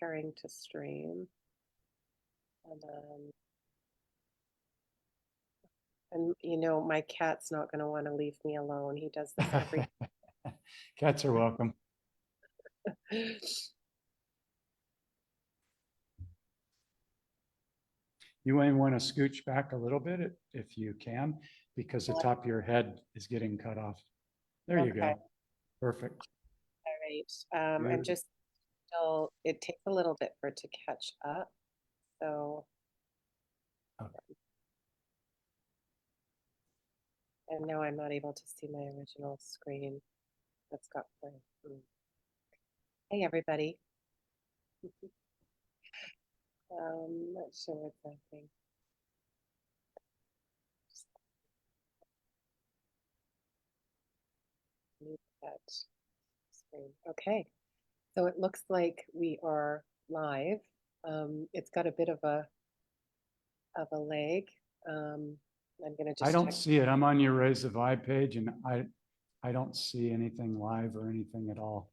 preparing to stream. And you know, my cat's not going to want to leave me alone. He does this every Cats are welcome. You may want to scooch back a little bit if you can, because the top of your head is getting cut off. There you go. Perfect. All right. I'm just still, it takes a little bit for it to catch up. So, Okay. And now I'm not able to see my original screen that's got the. Hey, everybody. Not sure what's happening. That screen. Okay, so it looks like we are live. It's got a bit of a lag. I'm gonna just. I don't see it. I'm on your Raise the Vibe page, and I don't see anything live or anything at all.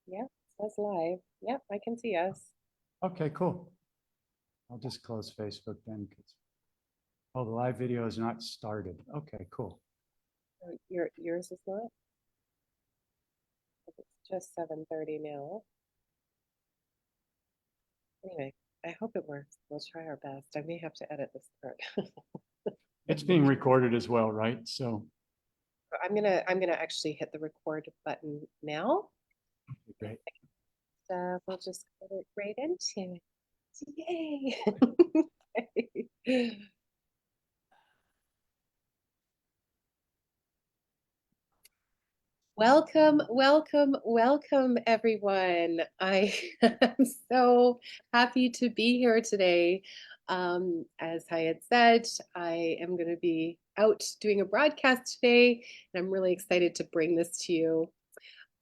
Yeah, it says live. Yep, I can see us. Okay, cool. I'll just close Facebook then, because the live video is not started. Okay, cool. Yours is not? It's just 7:30 now. Anyway, I hope it works. We'll try our best. I may have to edit this part. It's being recorded as well, right? So I'm gonna actually hit the record button now. great. We'll just get it right into it. Yay! Welcome, welcome, welcome, everyone. I am so happy to be here today. As I had said, I am going to be out doing a broadcast today, and I'm really excited to bring this to you.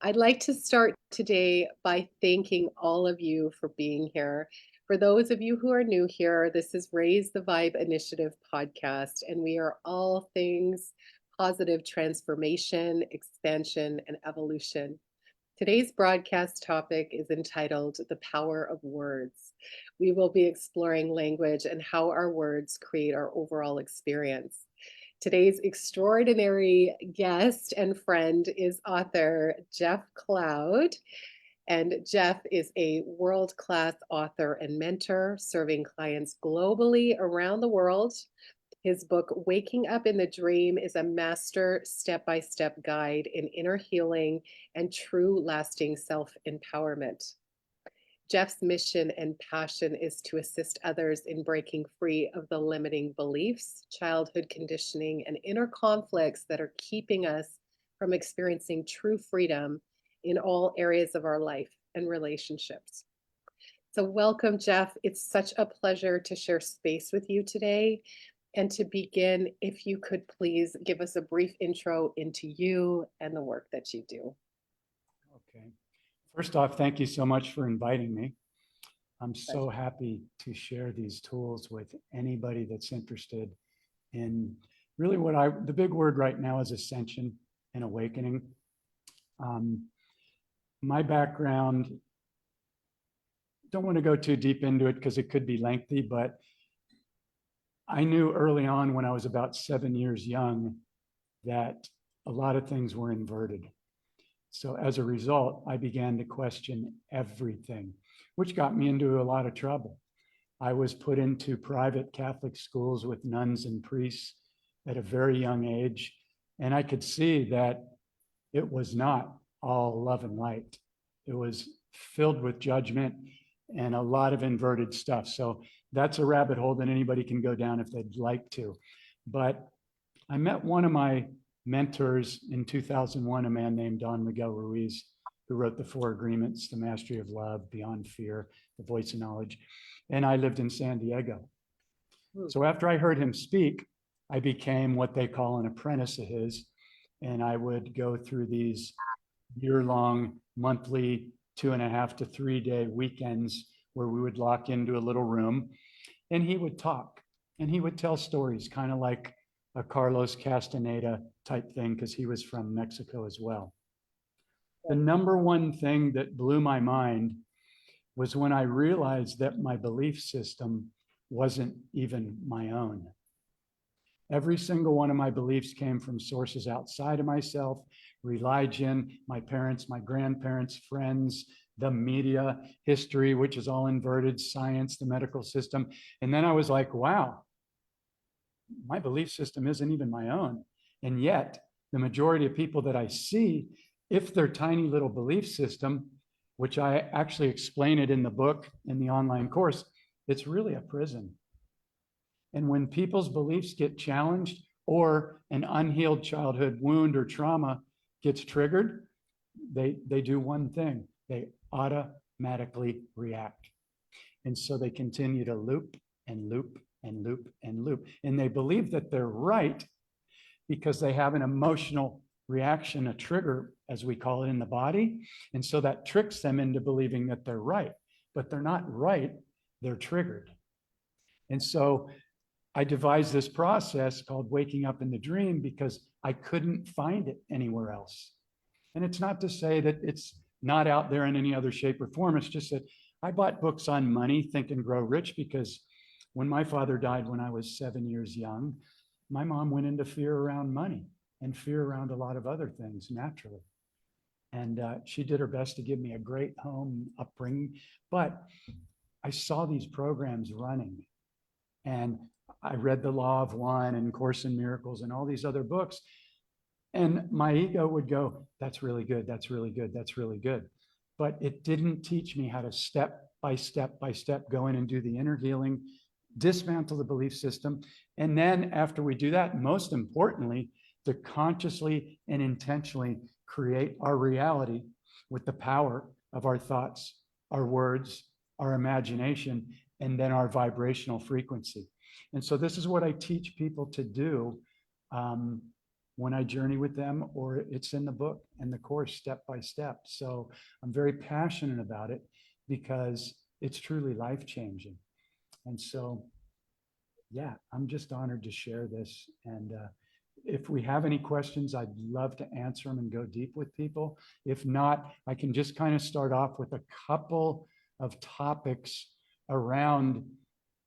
I'd like to start today by thanking all of you for being here. For those of you who are new here, this is Raise the Vibe Initiative podcast, and we are all things positive transformation, expansion, and evolution. Today's broadcast topic is entitled The Power of Words. We will be exploring language and how our words create our overall experience. Today's extraordinary guest and friend is author Jeff Cloud. And Jeff is a world-class author and mentor, serving clients globally around the world. His book, Waking Up in the Dream, is a master step-by-step guide in inner healing and true lasting self-empowerment. Jeff's mission and passion is to assist others in breaking free of the limiting beliefs, childhood conditioning, and inner conflicts that are keeping us from experiencing true freedom in all areas of our life and relationships. So welcome, Jeff. It's such a pleasure to share space with you today. And to begin, if you could please give us a brief intro into you and the work that you do. Okay. First off, thank you so much for inviting me. I'm so happy to share these tools with anybody that's interested in really the big word right now is ascension and awakening. My background, don't want to go too deep into it because it could be lengthy, but I knew early on when I was about 7 years young that a lot of things were inverted. So as a result, I began to question everything, which got me into a lot of trouble. I was put into private Catholic schools with nuns and priests at a very young age, and I could see that it was not all love and light. It was filled with judgment and a lot of inverted stuff. So that's a rabbit hole that anybody can go down if they'd like to. But I met one of my mentors in 2001, a man named Don Miguel Ruiz, who wrote the 4 Agreements, The Mastery of Love, Beyond Fear, The Voice of Knowledge. And I lived in San Diego. So after I heard him speak, I became what they call an apprentice of his. And I would go through these year-long, monthly, 2.5 to 3 day weekends where we would lock into a little room and he would talk and he would tell stories, kind of like a Carlos Castaneda type thing, because he was from Mexico as well. The number one thing that blew my mind was when I realized that my belief system wasn't even my own. Every single one of my beliefs came from sources outside of myself: religion, my parents, my grandparents, friends, the media, history, which is all inverted, science, the medical system. And then I was like, wow, my belief system isn't even my own. And yet, the majority of people that I see, if their tiny little belief system, which I actually explain it in the book, in the online course, it's really a prison. And when people's beliefs get challenged or an unhealed childhood wound or trauma gets triggered, they do one thing: they automatically react. And so they continue to loop and loop and loop and loop. And they believe that they're right because they have an emotional reaction, a trigger, as we call it, in the body. And so that tricks them into believing that they're right. But they're not right, they're triggered. And so I devised this process called waking up in the dream because I couldn't find it anywhere else. And it's not to say that it's not out there in any other shape or form. It's just that I bought books on money, Think and Grow Rich, because when my father died when I was 7 years young, my mom went into fear around money and fear around a lot of other things naturally. And she did her best to give me a great home upbringing. But I saw these programs running, and I read The Law of One and Course in Miracles and all these other books. And my ego would go, that's really good, that's really good, that's really good. But it didn't teach me how to step by step go in and do the inner healing, dismantle the belief system. And then after we do that, most importantly, to consciously and intentionally create our reality with the power of our thoughts, our words, our imagination, and then our vibrational frequency. And so this is what I teach people to do when I journey with them, or it's in the book and the course step by step. So I'm very passionate about it because it's truly life-changing. And so, yeah, I'm just honored to share this. And if we have any questions, I'd love to answer them and go deep with people. If not, I can just kind of start off with a couple of topics around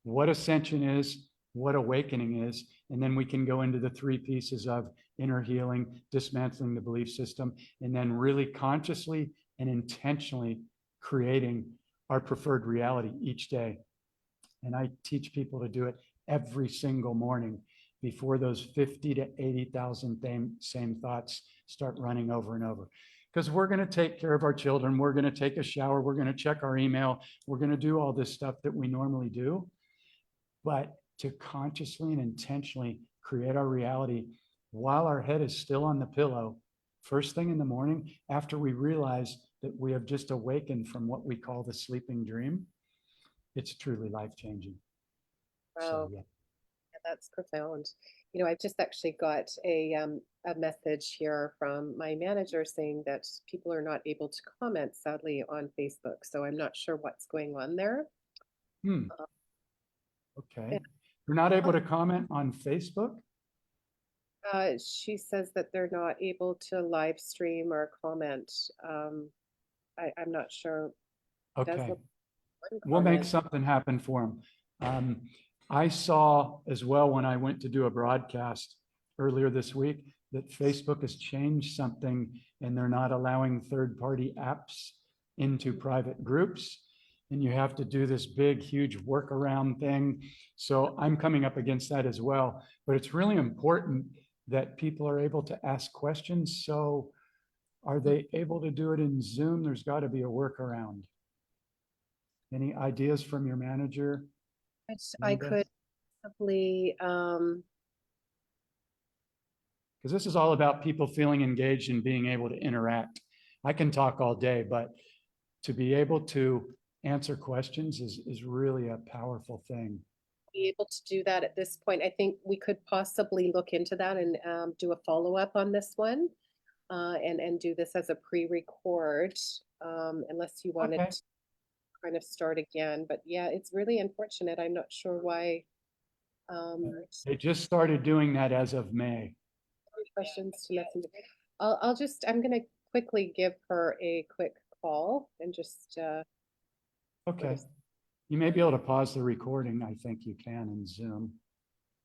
what ascension is, what awakening is, and then we can go into the three pieces of inner healing, dismantling the belief system, and then really consciously and intentionally creating our preferred reality each day. And I teach people to do it every single morning before those 50 to 80,000 same thoughts start running over and over. Because we're going to take care of our children, we're going to take a shower, we're going to check our email, we're going to do all this stuff that we normally do. But to consciously and intentionally create our reality while our head is still on the pillow, first thing in the morning, after we realize that we have just awakened from what we call the sleeping dream, it's truly life-changing. Wow. So, yeah. That's profound. You know, I've just actually got a message here from my manager saying that people are not able to comment, sadly, on Facebook. So I'm not sure what's going on there. Okay. You're not able to comment on Facebook? She says that they're not able to live stream or comment. I'm not sure. Okay. We'll make something happen for them. I saw as well when I went to do a broadcast earlier this week that Facebook has changed something and they're not allowing third-party apps into private groups. And you have to do this big, huge workaround thing. So I'm coming up against that as well. But it's really important that people are able to ask questions. So are they able to do it in Zoom? There's got to be a workaround. Any ideas from your manager? I could probably because this is all about people feeling engaged and being able to interact. I can talk all day, but to be able to answer questions is really a powerful thing. Be able to do that at this point. I think we could possibly look into that and do a follow-up on this one and do this as a pre-record unless you wanted to kind of start again. But yeah, it's really unfortunate. I'm not sure why. They just started doing that as of May. Questions to Messenger. I'm going to quickly give her a quick call and just Okay. You may be able to pause the recording. I think you can in Zoom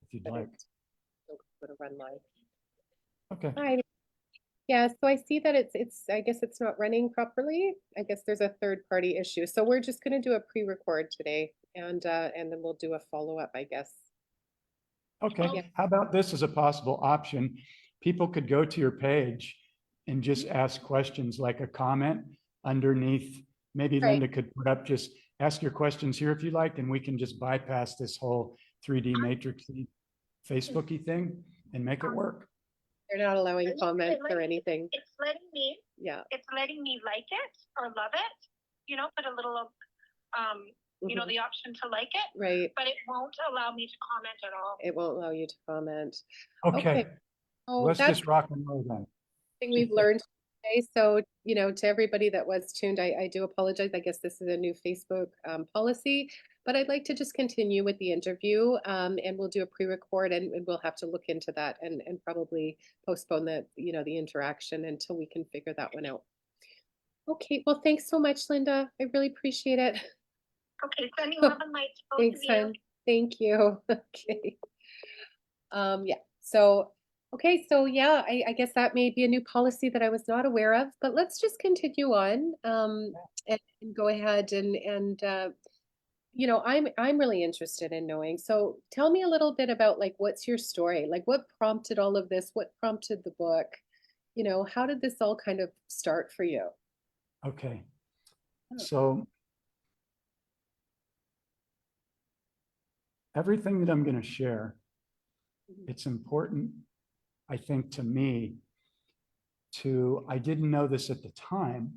if you'd like. go to run live. Okay. Hi. Yeah, so I see that I guess it's not running properly. I guess there's a third party issue. So we're just going to do a pre-record today and then we'll do a follow-up, I guess. Okay. Yeah. How about this as a possible option? People could go to your page and just ask questions like a comment underneath. Maybe Right. Linda could put up, just ask your questions here if you like, and we can just bypass this whole 3D matrixy Facebooky thing and make it work. They're not allowing comments or anything. It's letting me, Yeah. it's letting me like it or love it, you know, put a little, you know, the option to like it, Right. but it won't allow me to comment at all. It won't allow you to comment. Okay. Oh, Let's that's just rock and roll then. thing we've learned today. So, you know, to everybody that was tuned, I do apologize. I guess this is a new Facebook policy, but I'd like to just continue with the interview and we'll do a pre-record and we'll have to look into that and probably postpone the, you know, the interaction until we can figure that one out. Okay, well, thanks so much, Linda. I really appreciate it. Okay, sending love and light to both Thanks, of you. hon. Thank you. Okay. Yeah. So, okay. So yeah, I guess that may be a new policy that I was not aware of, but let's just continue on and go ahead and you know, I'm really interested in knowing. So tell me a little bit about like what's your story? Like what prompted all of this? What prompted the book? You know, how did this all kind of start for you? Okay. So everything that I'm going to share, it's important, I think, to me I didn't know this at the time,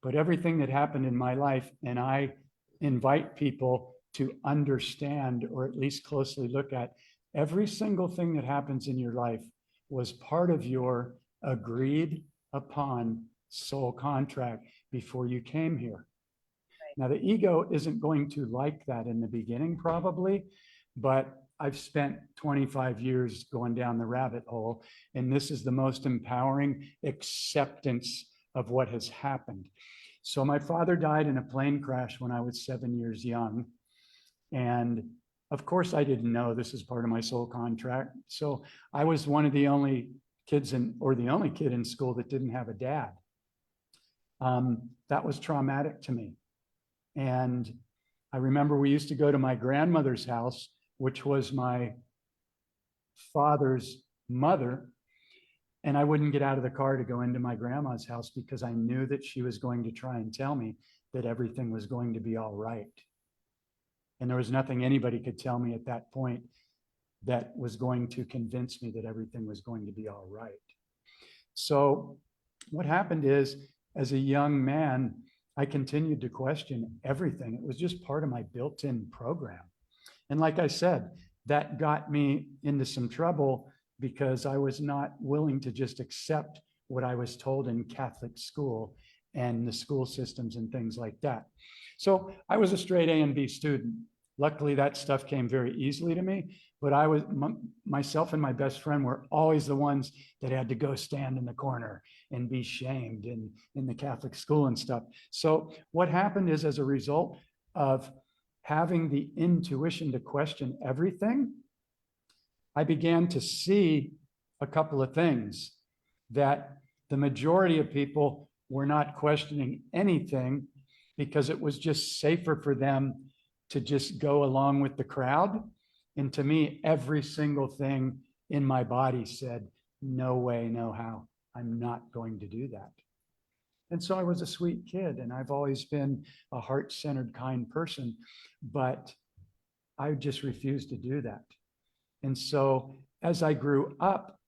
but everything that happened in my life, and I invite people to understand or at least closely look at every single thing that happens in your life was part of your agreed upon soul contract before you came here. Now, the ego isn't going to like that in the beginning, probably, but I've spent 25 years going down the rabbit hole, and this is the most empowering acceptance of what has happened. So my father died in a plane crash when I was 7 years young. And of course, I didn't know this is part of my soul contract. So I was one of the only kids or the only kid in school that didn't have a dad. That was traumatic to me. And I remember we used to go to my grandmother's house, which was my father's mother. And I wouldn't get out of the car to go into my grandma's house because I knew that she was going to try and tell me that everything was going to be all right. And there was nothing anybody could tell me at that point that was going to convince me that everything was going to be all right. So what happened is, as a young man, I continued to question everything. It was just part of my built-in program. And like I said, that got me into some trouble because I was not willing to just accept what I was told in Catholic school and the school systems and things like that. So I was a straight A and B student. Luckily, that stuff came very easily to me, but myself and my best friend were always the ones that had to go stand in the corner and be shamed in the Catholic school and stuff. So what happened is, as a result of having the intuition to question everything, I began to see a couple of things, that the majority of people were not questioning anything because it was just safer for them to just go along with the crowd. And to me, every single thing in my body said, no way, no how, I'm not going to do that. And so I was a sweet kid, and I've always been a heart-centered, kind person, but I just refused to do that. And so as I grew up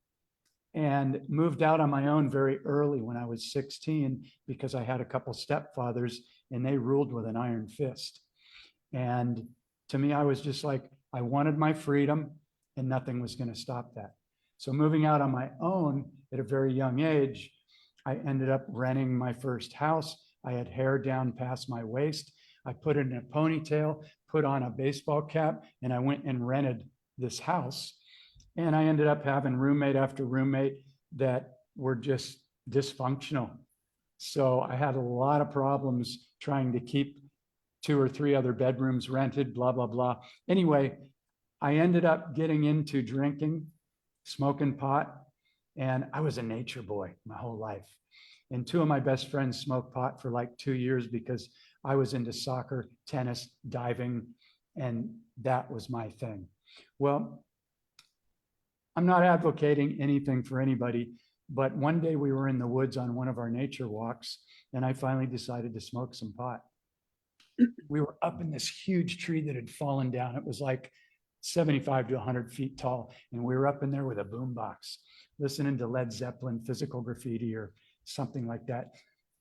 and moved out on my own very early when I was 16, because I had a couple stepfathers and they ruled with an iron fist. And to me, I was just like, I wanted my freedom and nothing was going to stop that. So moving out on my own at a very young age, I ended up renting my first house. I had hair down past my waist. I put it in a ponytail, put on a baseball cap, and I went and rented this house. And I ended up having roommate after roommate that were just dysfunctional. So I had a lot of problems trying to keep 2 or 3 other bedrooms rented, blah, blah, blah. Anyway, I ended up getting into drinking, smoking pot, and I was a nature boy my whole life. And 2 of my best friends smoked pot for like 2 years because I was into soccer, tennis, diving, and that was my thing. Well, I'm not advocating anything for anybody, but one day we were in the woods on one of our nature walks, and I finally decided to smoke some pot. We were up in this huge tree that had fallen down. It was like 75 to 100 feet tall. And we were up in there with a boombox, listening to Led Zeppelin, Physical Graffiti, or something like that.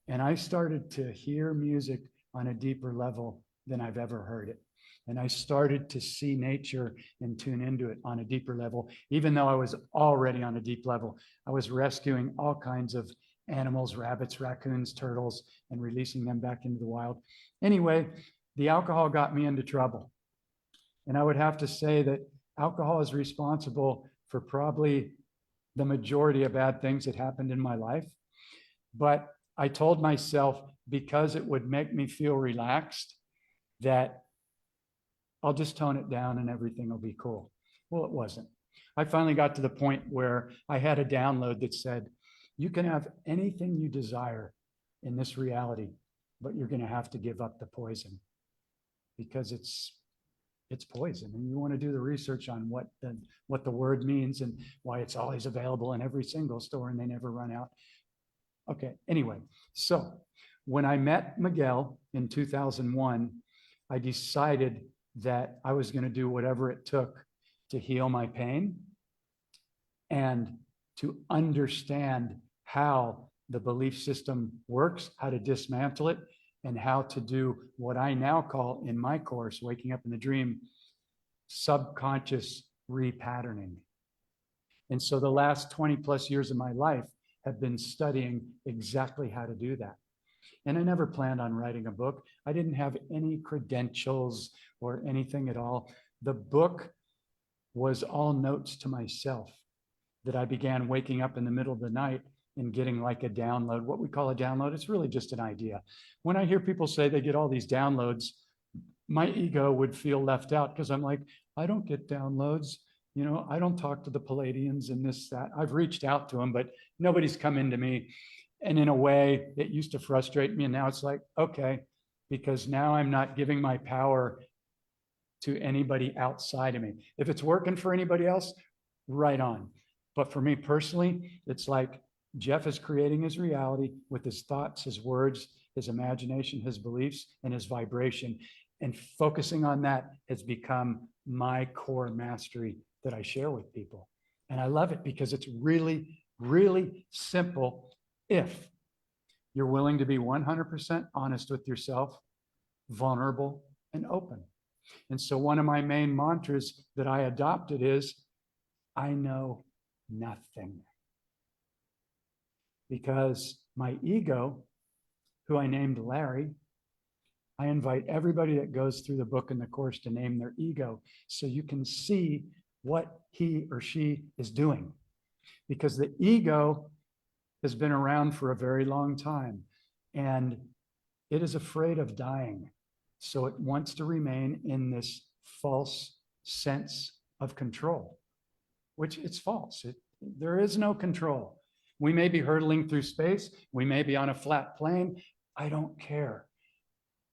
And I started to hear music on a deeper level than I've ever heard it. And I started to see nature and tune into it on a deeper level. Even though I was already on a deep level, I was rescuing all kinds of animals, rabbits, raccoons, turtles, and releasing them back into the wild. Anyway, the alcohol got me into trouble. And I would have to say that alcohol is responsible for probably the majority of bad things that happened in my life. But I told myself, because it would make me feel relaxed, that I'll just tone it down and everything will be cool. Well, it wasn't. I finally got to the point where I had a download that said, you can have anything you desire in this reality, but you're going to have to give up the poison, because it's poison. And you want to do the research on what the word means and why it's always available in every single store and they never run out. Okay, anyway, so when I met Miguel in 2001, I decided that I was going to do whatever it took to heal my pain and to understand how the belief system works, how to dismantle it, and how to do what I now call in my course, Waking Up in the Dream, subconscious repatterning. And so the last 20 plus years of my life have been studying exactly how to do that. And I never planned on writing a book. I didn't have any credentials or anything at all. The book was all notes to myself that I began waking up in the middle of the night and getting like a download. What we call a download, it's really just an idea. When I hear people say they get all these downloads, my ego would feel left out, because I'm like, I don't get downloads. You know, I don't talk to the Palladians and this, that. I've reached out to them, but nobody's come into me. And in a way, it used to frustrate me. And now it's like, okay, because now I'm not giving my power to anybody outside of me. If it's working for anybody else, right on. But for me personally, it's like Jeff is creating his reality with his thoughts, his words, his imagination, his beliefs, and his vibration. And focusing on that has become my core mastery that I share with people. And I love it because it's really, really simple if you're willing to be 100% honest with yourself, vulnerable, and open. And so one of my main mantras that I adopted is, I know nothing. Because my ego, who I named Larry, I invite everybody that goes through the book and the course to name their ego so you can see what he or she is doing. Because the ego has been around for a very long time and it is afraid of dying. So it wants to remain in this false sense of control, which it's false. There is no control. We may be hurtling through space. We may be on a flat plane. I don't care.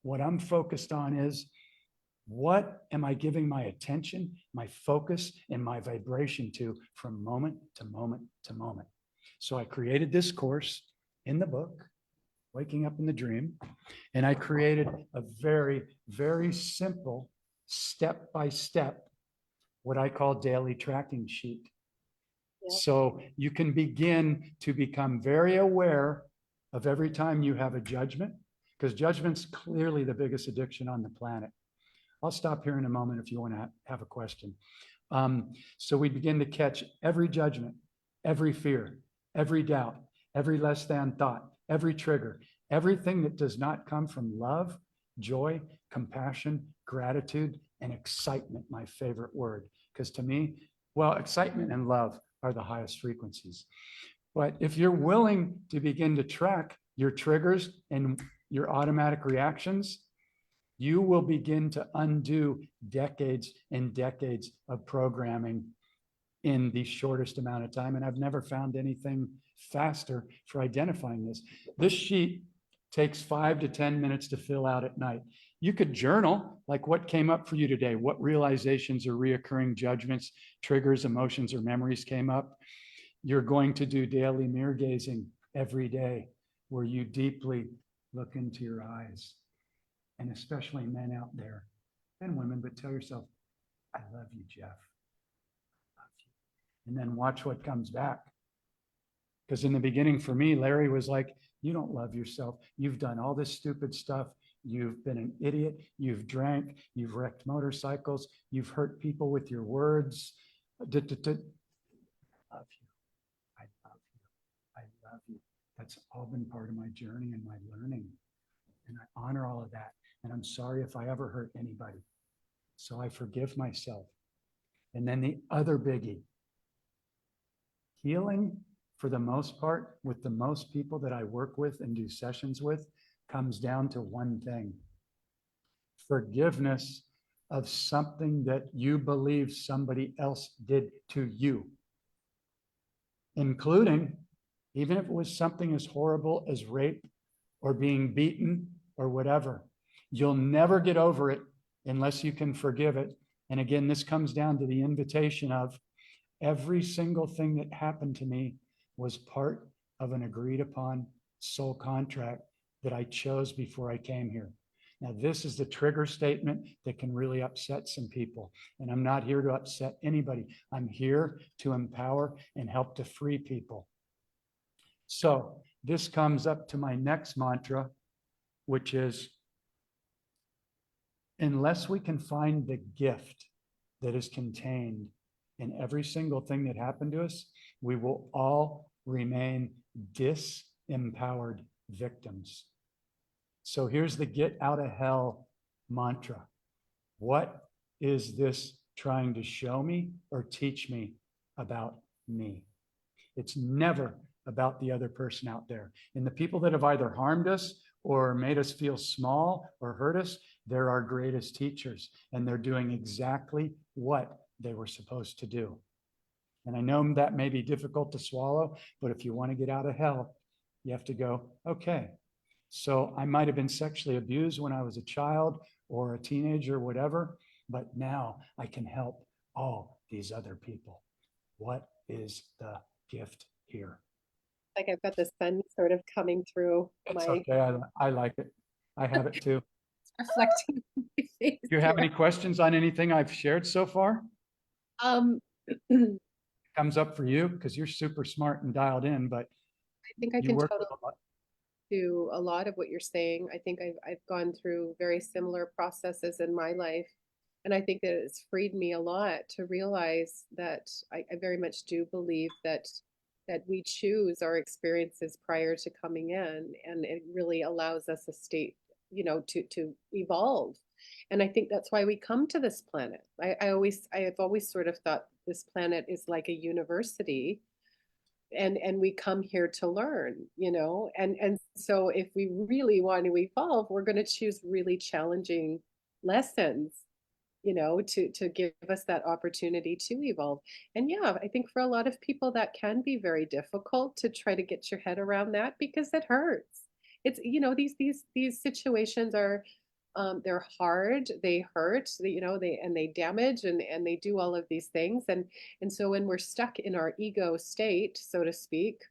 What I'm focused on is, what am I giving my attention, my focus, and my vibration to from moment to moment to moment? So I created this course in the book, Waking Up in the Dream, and I created a very, very simple step-by-step, what I call daily tracking sheet. Yep. So you can begin to become very aware of every time you have a judgment, because judgment's clearly the biggest addiction on the planet. I'll stop here in a moment if you want to have a question. So we begin to catch every judgment, every fear, every doubt, every less than thought, every trigger, everything that does not come from love, joy, compassion, gratitude, and excitement, my favorite word. Because to me, well, excitement and love are the highest frequencies. But if you're willing to begin to track your triggers and your automatic reactions, you will begin to undo decades and decades of programming in the shortest amount of time. And I've never found anything faster for identifying this. This sheet takes 5 to 10 minutes to fill out at night. You could journal, like what came up for you today, what realizations or reoccurring judgments, triggers, emotions, or memories came up. You're going to do daily mirror gazing every day, where you deeply look into your eyes. And especially men out there and women, but tell yourself, I love you, Jeff. I love you. And then watch what comes back. Because in the beginning for me, Larry was like, you don't love yourself. You've done all this stupid stuff. You've been an idiot. You've drank. You've wrecked motorcycles. You've hurt people with your words. I love you. I love you. I love you. That's all been part of my journey and my learning. And I honor all of that. And I'm sorry if I ever hurt anybody. So I forgive myself. And then the other biggie, healing, for the most part, with the most people that I work with and do sessions with, comes down to one thing: forgiveness of something that you believe somebody else did to you, including, even if it was something as horrible as rape or being beaten or whatever. You'll never get over it unless you can forgive it. And again, this comes down to the invitation of every single thing that happened to me was part of an agreed upon soul contract that I chose before I came here. Now, this is the trigger statement that can really upset some people. And I'm not here to upset anybody. I'm here to empower and help to free people. So this comes up to my next mantra, which is, unless we can find the gift that is contained in every single thing that happened to us, we will all remain disempowered victims. So here's the get out of hell mantra. What is this trying to show me or teach me about me? It's never about the other person out there. And the people that have either harmed us or made us feel small or hurt us, they're our greatest teachers. And they're doing exactly what they were supposed to do. And I know that may be difficult to swallow, but if you want to get out of hell, you have to go, okay, so I might have been sexually abused when I was a child or a teenager or whatever, but now I can help all these other people. What is the gift here? Like I've got the sun sort of coming through It's my okay. I like it. I have it too. reflecting on my face. Do you have here. any questions on anything I've shared so far? Um, Comes up for you because you're super smart and dialed in, but I think I you can work totally with a lot. do a lot of what you're saying. I think I've gone through very similar processes in my life. And I think that it's freed me a lot to realize that I very much do believe that we choose our experiences prior to coming in, and it really allows us a state, to evolve. And I think that's why we come to this planet. I have always sort of thought this planet is like a university, and we come here to learn, and so if we really want to evolve, we're going to choose really challenging lessons, to give us that opportunity to evolve. And yeah, I think for a lot of people that can be very difficult to try to get your head around that, because it hurts. It's, these situations are, they're hard, they hurt, they damage, and they do all of these things. And so when we're stuck in our ego state, so to speak,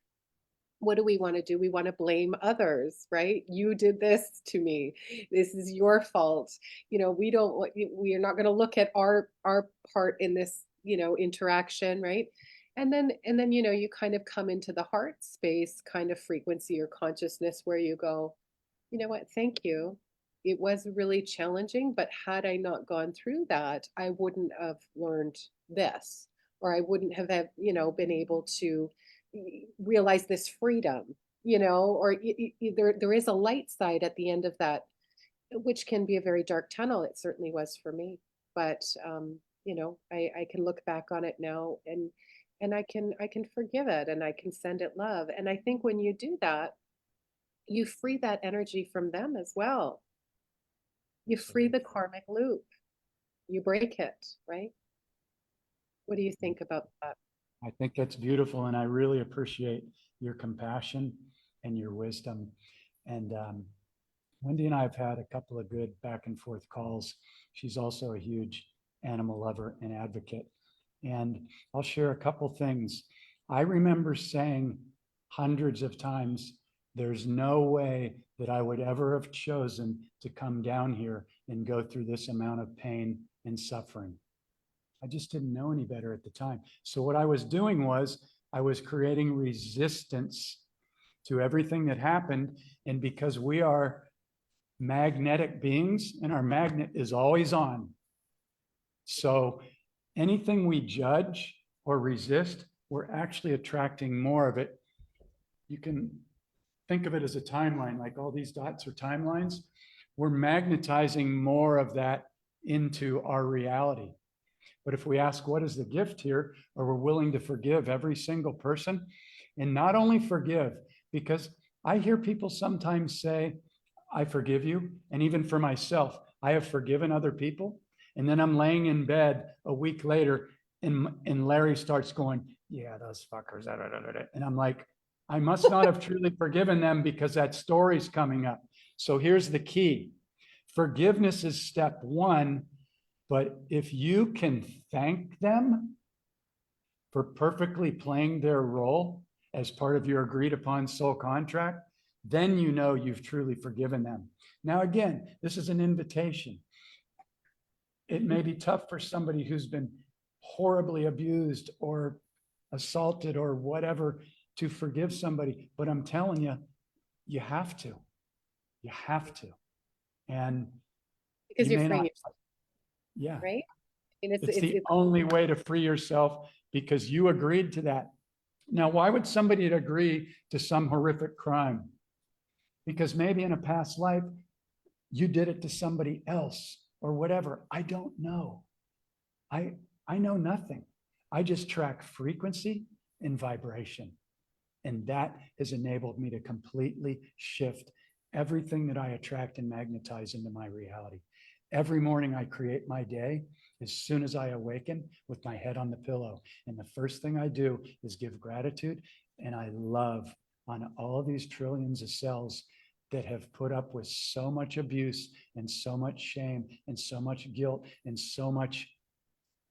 what do we want to do? We want to blame others, right? You did this to me. This is your fault. We are not going to look at our part in this, interaction, right? And then, you kind of come into the heart space kind of frequency or consciousness where you go, you know what? Thank you. It was really challenging, but had I not gone through that, I wouldn't have learned this, or I wouldn't have, been able to realize this freedom, or there is a light side at the end of that, which can be a very dark tunnel. It certainly was for me, but I can look back on it now, and I can forgive it, and I can send it love. And I think when you do that, you free that energy from them as well. You free the karmic loop. You break it, right? What do you think about that? I think that's beautiful. And I really appreciate your compassion and your wisdom. And Wendy and I have had a couple of good back and forth calls. She's also a huge animal lover and advocate. And I'll share a couple things. I remember saying hundreds of times, there's no way that I would ever have chosen to come down here and go through this amount of pain and suffering. I just didn't know any better at the time. So what I was doing was I was creating resistance to everything that happened. And because we are magnetic beings and our magnet is always on. So anything we judge or resist, we're actually attracting more of it. You can think of it as a timeline, like all these dots are timelines. We're magnetizing more of that into our reality. But if we ask, what is the gift here? Or we're willing to forgive every single person, and not only forgive, because I hear people sometimes say, I forgive you. And even for myself, I have forgiven other people. And then I'm laying in bed a week later and Larry starts going, yeah, those fuckers. And I'm like, I must not have truly forgiven them because that story's coming up. So here's the key. Forgiveness is step one. But if you can thank them for perfectly playing their role as part of your agreed upon soul contract, then you know you've truly forgiven them. Now, again, this is an invitation. It may be tough for somebody who's been horribly abused or assaulted or whatever to forgive somebody, but I'm telling you, you have to. You have to. And Because you're freeing yourself. Yeah. Right? And it's the only way to free yourself because you agreed to that. Now, why would somebody agree to some horrific crime? Because maybe in a past life, you did it to somebody else or whatever. I don't know. I know nothing. I just track frequency and vibration. And that has enabled me to completely shift everything that I attract and magnetize into my reality. Every morning I create my day as soon as I awaken with my head on the pillow. And the first thing I do is give gratitude. And I love on all of these trillions of cells that have put up with so much abuse and so much shame and so much guilt and so much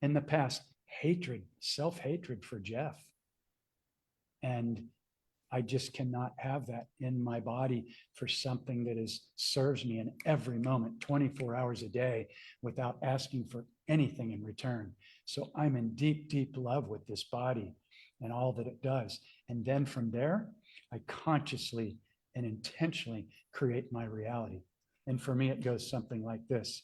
in the past hatred, self-hatred for Jeff. And I just cannot have that in my body for something that serves me in every moment, 24 hours a day, without asking for anything in return. So I'm in deep, deep love with this body and all that it does. And then from there, I consciously and intentionally create my reality. And for me, it goes something like this.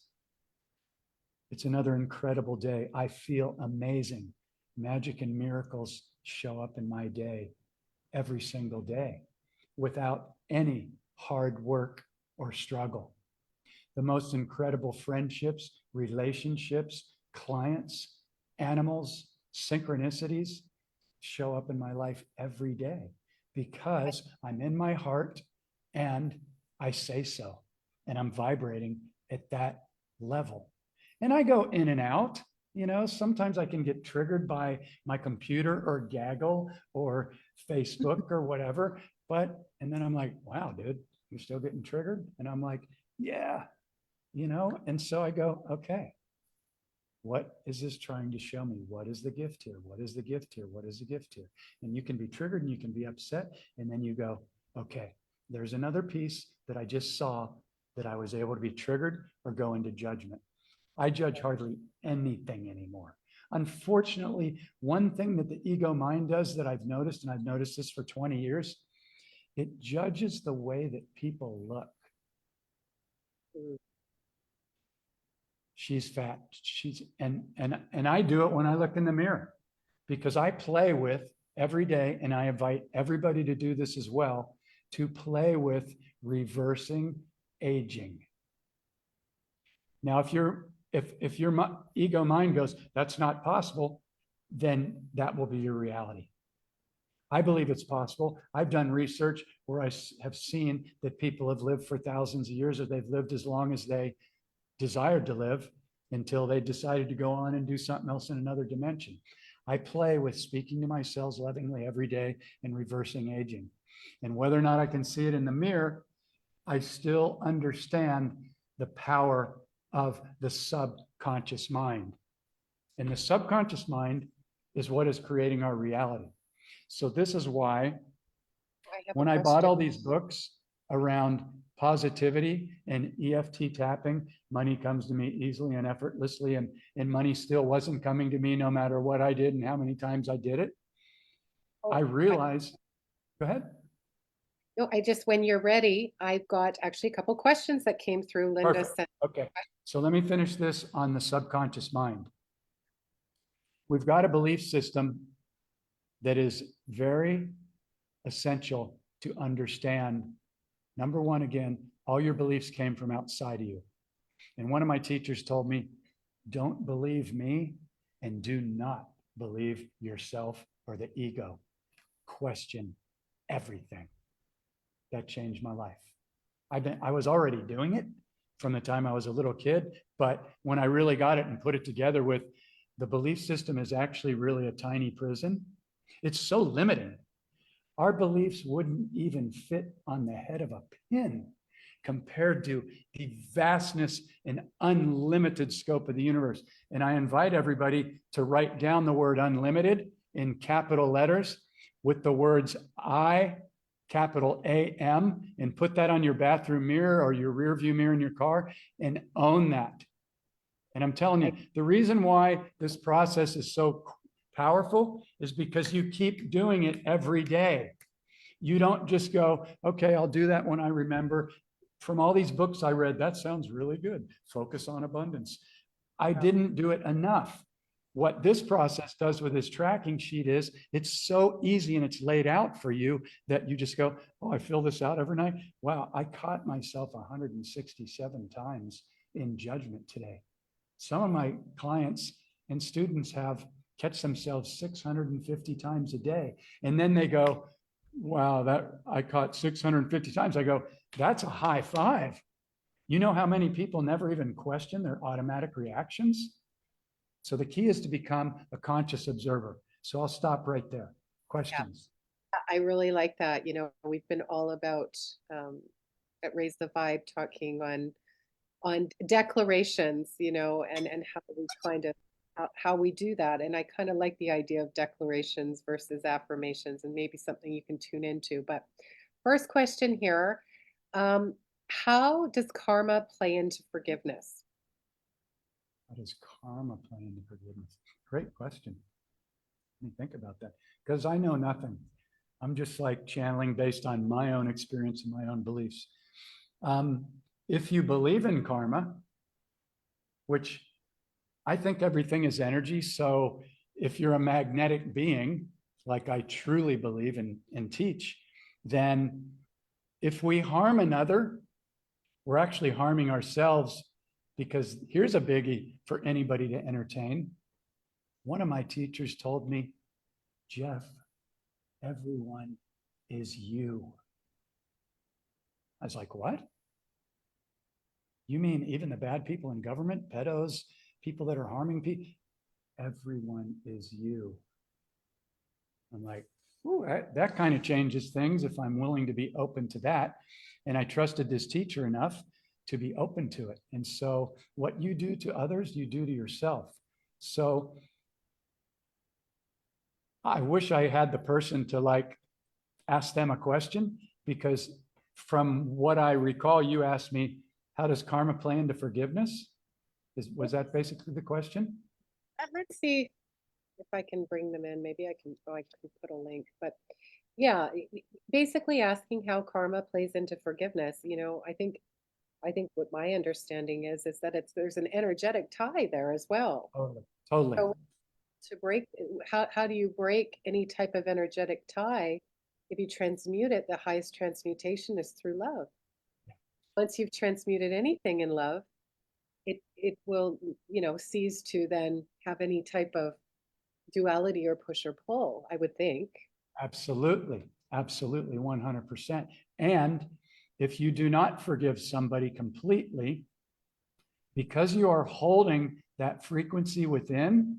It's another incredible day. I feel amazing. Magic and miracles show up in my day every single day without any hard work or struggle. The most incredible friendships, relationships, clients, animals, synchronicities show up in my life every day because I'm in my heart and I say so, and I'm vibrating at that level. And I go in and out. You know, sometimes I can get triggered by my computer or gaggle or Facebook or whatever. And then I'm like, wow, dude, you're still getting triggered? And I'm like, yeah, you know, and so I go, okay, what is this trying to show me? What is the gift here? What is the gift here? What is the gift here? And you can be triggered and you can be upset. And then you go, okay, there's another piece that I just saw that I was able to be triggered or go into judgment. I judge hardly anything anymore. Unfortunately, one thing that the ego mind does that I've noticed, and I've noticed this for 20 years, it judges the way that people look. She's fat. And I do it when I look in the mirror because I play with every day, and I invite everybody to do this as well, to play with reversing aging. Now, if your ego mind goes, that's not possible, then that will be your reality. I believe it's possible. I've done research where I have seen that people have lived for thousands of years, or they've lived as long as they desired to live until they decided to go on and do something else in another dimension. I play with speaking to my cells lovingly every day and reversing aging. And whether or not I can see it in the mirror, I still understand the power of the subconscious mind. And the subconscious mind is what is creating our reality. So this is why when I bought all these books around positivity and EFT tapping, money comes to me easily and effortlessly, and money still wasn't coming to me no matter what I did and how many times I did it. I realized, go ahead. No, when you're ready, I've got actually a couple questions that came through. Linda Perfect. sent. Okay, so let me finish this on the subconscious mind. We've got a belief system that is very essential to understand. Number one, again, all your beliefs came from outside of you. And one of my teachers told me, don't believe me and do not believe yourself or the ego. Question everything. That changed my life. I was already doing it from the time I was a little kid, but when I really got it and put it together with the belief system is actually really a tiny prison, it's so limiting. Our beliefs wouldn't even fit on the head of a pin compared to the vastness and unlimited scope of the universe. And I invite everybody to write down the word unlimited in capital letters with the words I, capital AM, and put that on your bathroom mirror or your rear view mirror in your car and own that. And I'm telling you, the reason why this process is so powerful is because you keep doing it every day. You don't just go, okay, I'll do that when I remember. From all these books I read, that sounds really good. Focus on abundance. I didn't do it enough. What this process does with this tracking sheet is it's so easy and it's laid out for you that you just go, oh, I fill this out every night. Wow, I caught myself 167 times in judgment today. Some of my clients and students have catch themselves 650 times a day. And then they go, wow, that I caught 650 times. I go, that's a high five. You know how many people never even question their automatic reactions? So the key is to become a conscious observer. So I'll stop right there. Questions? Yeah, I really like that. We've been all about at Raise the Vibe talking on declarations, and how we kind of how we do that. And I kind of like the idea of declarations versus affirmations, and maybe something you can tune into. But first question here, how does karma play into forgiveness? How does karma play into forgiveness? Great question. Let me think about that, because I know nothing. I'm just like channeling based on my own experience and my own beliefs. If you believe in karma, which I think everything is energy. So if you're a magnetic being, like I truly believe and teach, then if we harm another, we're actually harming ourselves, because here's a biggie for anybody to entertain. One of my teachers told me, Jeff, everyone is you. I was like, what? You mean even the bad people in government, pedos, people that are harming people? Everyone is you. I'm like, ooh, that kind of changes things if I'm willing to be open to that. And I trusted this teacher enough to be open to it. And so what you do to others, you do to yourself. So I wish I had the person to like ask them a question, because from what I recall, you asked me, how does karma play into forgiveness? Was that basically the question? Let's see if I can bring them in. Maybe I can put a link, but yeah, basically asking how karma plays into forgiveness. I think what my understanding is that there's an energetic tie there as well. Totally. So to break, how do you break any type of energetic tie? If you transmute it, the highest transmutation is through love. Once you've transmuted anything in love, it will, cease to then have any type of duality or push or pull, I would think. Absolutely. Absolutely. 100%. And if you do not forgive somebody completely, because you are holding that frequency within,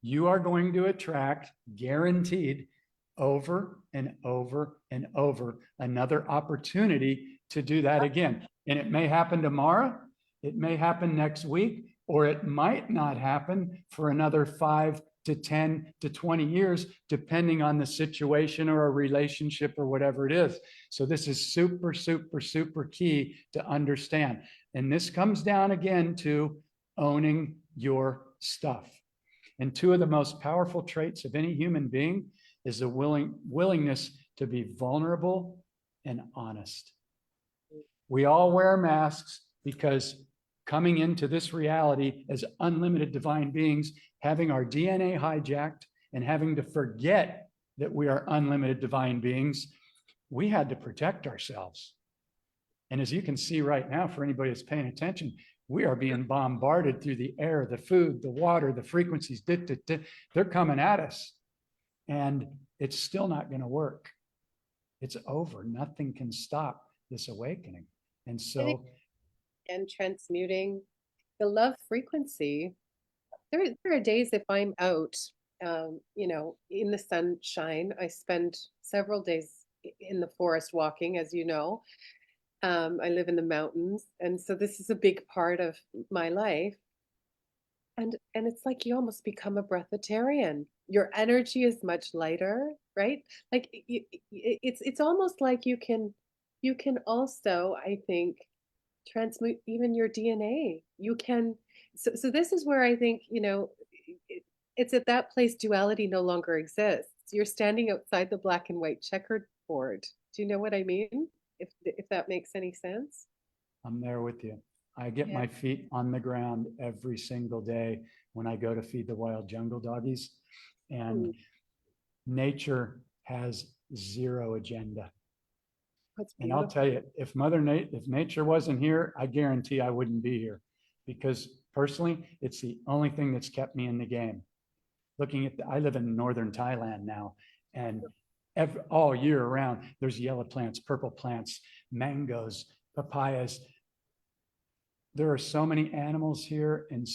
you are going to attract, guaranteed, over and over and over another opportunity to do that again. And it may happen tomorrow, it may happen next week, or it might not happen for another 5 to 10 to 20 years, depending on the situation or a relationship or whatever it is. So this is super, super, super key to understand. And this comes down again to owning your stuff. And two of the most powerful traits of any human being is the willingness to be vulnerable and honest. We all wear masks because coming into this reality as unlimited divine beings, having our DNA hijacked and having to forget that we are unlimited divine beings, we had to protect ourselves. And as you can see right now, for anybody that's paying attention, we are being bombarded through the air, the food, the water, the frequencies. They're coming at us. And it's still not going to work. It's over. Nothing can stop this awakening. And so, and transmuting the love frequency. There are days if I'm out, in the sunshine, I spend several days in the forest walking, as you know. I live in the mountains, and so this is a big part of my life. And it's like you almost become a breatharian. Your energy is much lighter, right? Like it's almost like you can also, I think, transmute even your DNA. You can. So this is where I think it's at that place duality no longer exists. You're standing outside the black and white checkered board. Do you know what I mean? If that makes any sense. I'm there with you. I get Yeah. my feet on the ground every single day when I go to feed the wild jungle doggies. And nature has zero agenda. That's And I'll beautiful. tell you, if nature wasn't here, I guarantee I wouldn't be here. Because personally, it's the only thing that's kept me in the game. I live in northern Thailand now, and all year around, there's yellow plants, purple plants, mangoes, papayas. There are so many animals here, and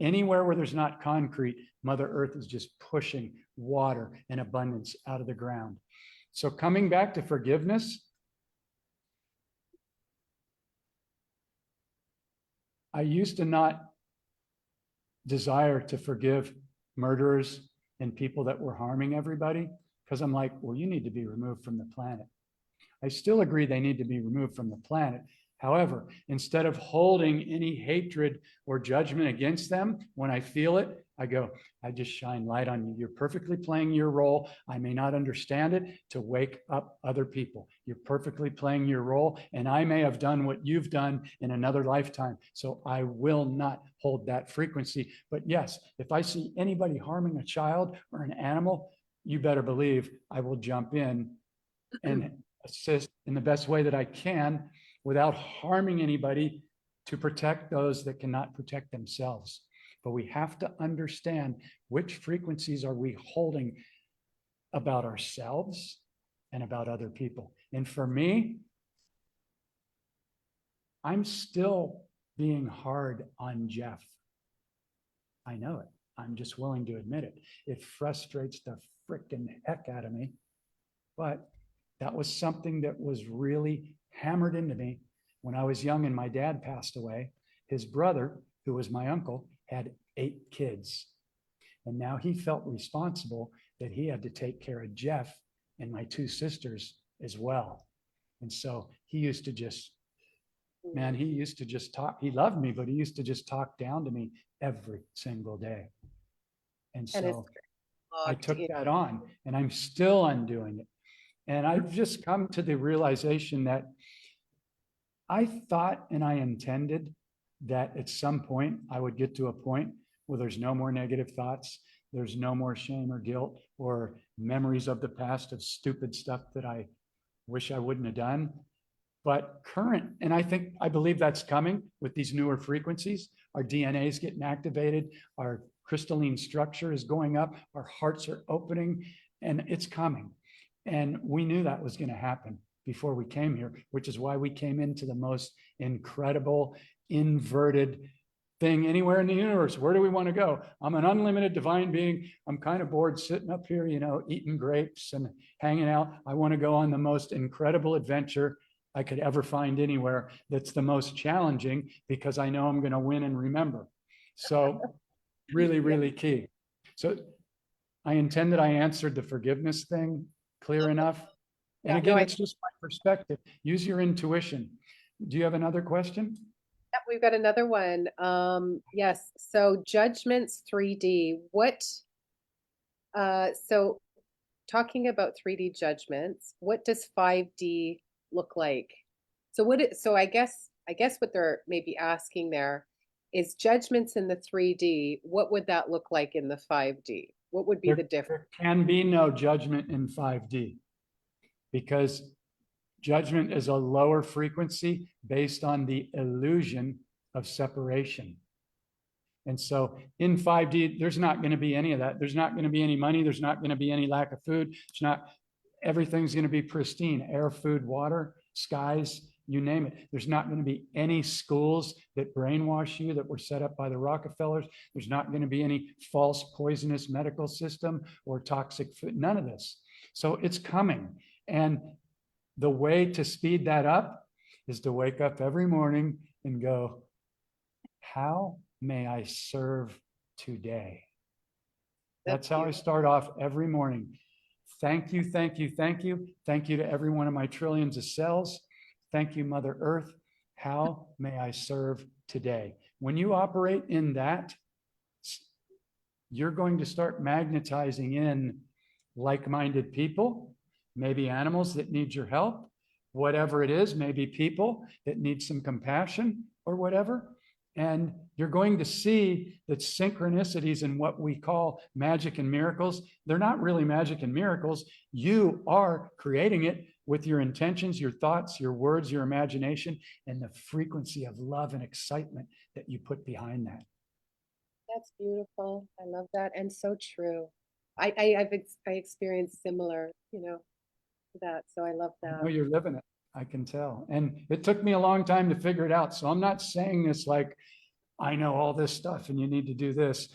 anywhere where there's not concrete, Mother Earth is just pushing water and abundance out of the ground. So coming back to forgiveness, I used to not desire to forgive murderers and people that were harming everybody, because I'm like, well, you need to be removed from the planet. I still agree they need to be removed from the planet. However, instead of holding any hatred or judgment against them, when I feel it, I go, I just shine light on you. You're perfectly playing your role. I may not understand it to wake up other people. You're perfectly playing your role, and I may have done what you've done in another lifetime. So I will not hold that frequency. But yes, if I see anybody harming a child or an animal, you better believe I will jump in and assist in the best way that I can without harming anybody, to protect those that cannot protect themselves. But we have to understand which frequencies are we holding about ourselves and about other people. And for me, I'm still being hard on Jeff. I know it. I'm just willing to admit it. It frustrates the freaking heck out of me. But that was something that was really hammered into me when I was young and my dad passed away. His brother, who was my uncle, had 8 kids. And now he felt responsible that he had to take care of Jeff and my 2 sisters as well. And so he used to just talk. He loved me, but he used to just talk down to me every single day. And so I took that on, and I'm still undoing it. And I've just come to the realization that I thought and I intended that at some point I would get to a point where there's no more negative thoughts, there's no more shame or guilt or memories of the past of stupid stuff that I wish I wouldn't have done. But and I believe that's coming with these newer frequencies. Our DNA is getting activated, our crystalline structure is going up, our hearts are opening, and it's coming. And we knew that was going to happen before we came here, which is why we came into the most incredible, inverted thing anywhere in the universe. Where do we want to go? I'm an unlimited divine being. I'm kind of bored sitting up here, eating grapes and hanging out. I want to go on the most incredible adventure I could ever find anywhere that's the most challenging, because I know I'm going to win and remember. So really, really key. So I intend that I answered the forgiveness thing clear enough. And again, it's just my perspective. Use your intuition. Do you have another question? Yep, we've got another one. Yes. So judgments 3D. So talking about 3D judgments, what does 5D look like? So I guess what they're maybe asking there is judgments in the 3D, what would that look like in the 5D? What would be the difference? There can be no judgment in 5D, because judgment is a lower frequency based on the illusion of separation. And so in 5D, there's not going to be any of that. There's not going to be any money. There's not going to be any lack of food. Everything's going to be pristine: air, food, water, skies, you name it. There's not going to be any schools that brainwash you that were set up by the Rockefellers. There's not going to be any false poisonous medical system or toxic food, none of this. So it's coming. And the way to speed that up is to wake up every morning and go, how may I serve today? That's how I start off every morning. Thank you, thank you, thank you. Thank you to every one of my trillions of cells. Thank you, Mother Earth. How may I serve today? When you operate in that, you're going to start magnetizing in like-minded people, maybe animals that need your help, whatever it is, maybe people that need some compassion or whatever. And you're going to see that synchronicities and what we call magic and miracles, they're not really magic and miracles. You are creating it with your intentions, your thoughts, your words, your imagination, and the frequency of love and excitement that you put behind that. That's beautiful. I love that. And so true. I experienced similar, to that. So I love that. I know you're living it. I can tell. And it took me a long time to figure it out. So I'm not saying this like, I know all this stuff and you need to do this.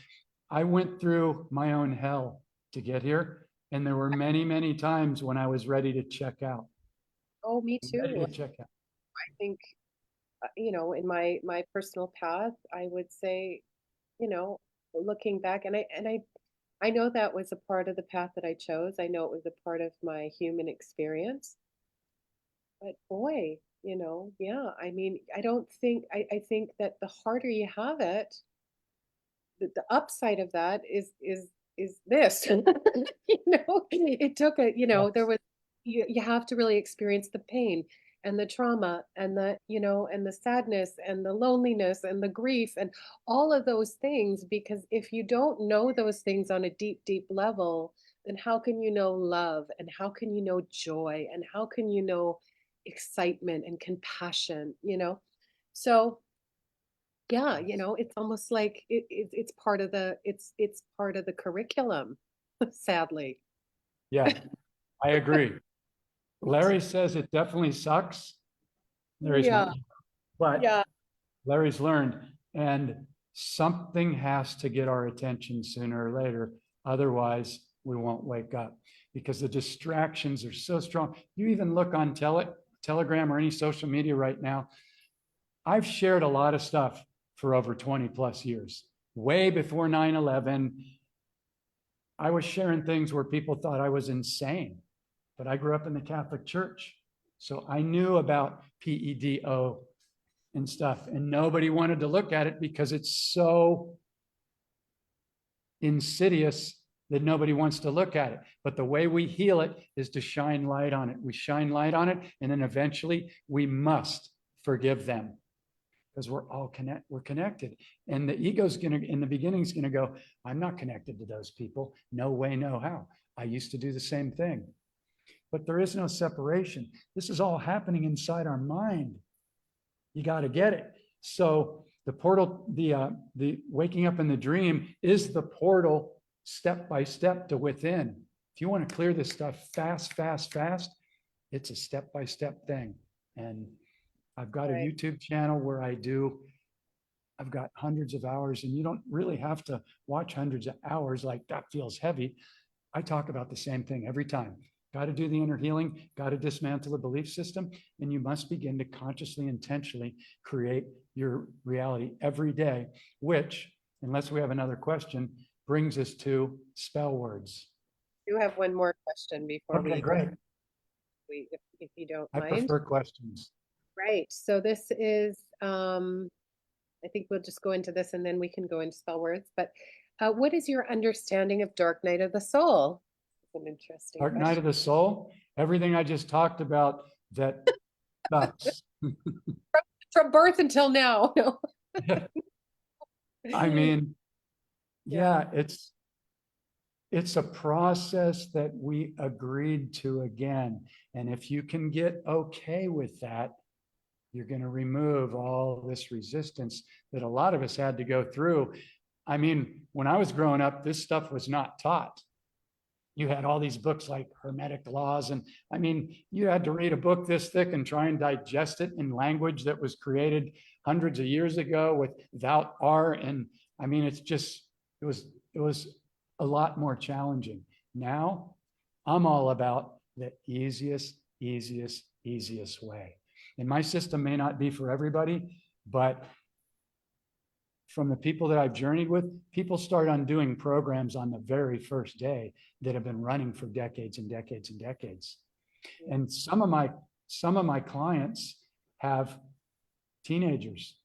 I went through my own hell to get here. And there were many, many times when I was ready to check out. Oh, me too. Ready to check out. I think, in my personal path, I would say, looking back, and I know that was a part of the path that I chose. I know it was a part of my human experience. But boy, yeah, I mean, I think that the harder you have it, the upside of that is this. It took Yes. there was you have to really experience the pain and the trauma and the sadness and the loneliness and the grief and all of those things, because if you don't know those things on a deep, deep level, then how can you know love, and how can you know joy, and how can you know excitement and compassion? So yeah, it's almost like it's part of it's part of the curriculum, sadly. Yeah, I agree. Larry says it definitely sucks. Larry's Yeah, not, but yeah, Larry's learned, and something has to get our attention sooner or later. Otherwise, we won't wake up, because the distractions are so strong. You even look on Telegram or any social media right now. I've shared a lot of stuff for over 20 plus years. Way before 9/11, I was sharing things where people thought I was insane, but I grew up in the Catholic Church. So I knew about PEDO and stuff, and nobody wanted to look at it because it's so insidious that nobody wants to look at it. But the way we heal it is to shine light on it. We shine light on it, and then eventually we must forgive them, because we're connected. And the ego's in the beginning is gonna go, I'm not connected to those people. No way, no how. I used to do the same thing. But there is no separation. This is all happening inside our mind. You got to get it. So the portal, the waking up in the dream is the portal step by step to within. if you want to clear this stuff fast, fast, fast, it's a step-by-step thing. And I've got a Right. YouTube channel where I've got hundreds of hours, and you don't really have to watch hundreds of hours like that feels heavy. I talk about the same thing every time. Got to do the inner healing, got to dismantle the belief system, and you must begin to consciously, intentionally create your reality every day, which, unless we have another question, brings us to spell words. You have one more question before Okay, great. if you don't I mind. prefer questions. Right. So this is, I think we'll just go into this and then we can go into spell words. But what is your understanding of dark night of the soul? It's an interesting Dark night question. of the soul, everything I just talked about that sucks. From birth until now. No. I mean, Yeah. yeah, it's a process that we agreed to again. And if you can get okay with that, you're going to remove all this resistance that a lot of us had to go through. I mean, when I was growing up, this stuff was not taught. You had all these books like Hermetic Laws. And I mean, you had to read a book this thick and try and digest it in language that was created hundreds of years ago with thou art. And I mean, it was a lot more challenging. Now I'm all about the easiest way. And my system may not be for everybody, but from the people that I've journeyed with, people start undoing programs on the very first day that have been running for decades and decades and decades. And some of my clients have teenagers.